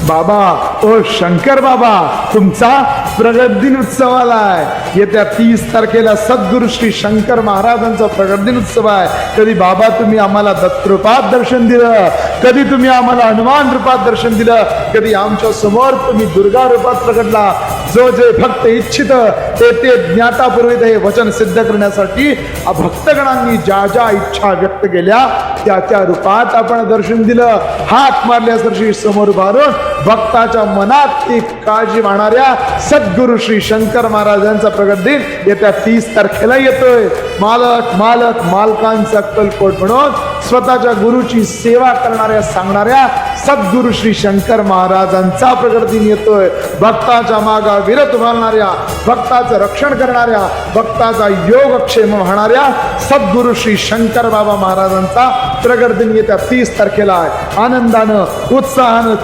बाबा ओ शंकर बाबा, तुमचा प्रगट दिन उत्सव आलाय। येत्या 30 तारखेला सद्गुरु श्री शंकर महाराजांचा प्रगट दिन उत्सव आहे। कधी बाबा तुम्ही आम्हाला दत्त रूपात दर्शन दिलं, कधी तुम्ही आम्हाला हनुमान रूपात दर्शन दिलं, कधी आमच्या समोर तुम्ही दुर्गा रूपात प्रगटला। जो जे भक्त इच्छित ते ज्ञातापूर्वी हे वचन सिद्ध करण्यासाठी भक्तगणांनी ज्या ज्या इच्छा व्यक्त केल्या त्या रूपात आपण दर्शन दिलं। हात मारल्यासारखी समोर उभारून भक्ताच्या मनात एक काळजी वाहणाऱ्या सद्गुरु श्री शंकर महाराजांचा प्रगट दिन येत्या 30 तारखेला येतोय। मालक मालकांचा अक्कलकोट म्हणून स्वतःच्या गुरुची सेवा करणाऱ्या सांगणाऱ्या सद्गुरु श्री शंकर महाराजांचा प्रगट दिन येतोय। भक्ताच्या मागा विरत घालणाऱ्या, भक्ताचं रक्षण करणाऱ्या, भक्ताचा योगक्षेम वाहणाऱ्या सद्गुरु श्री शंकर बाबा महाराजांचा प्रगट दिन येत्या 30 तारखेला आहे। आनंदानं उत्साहानं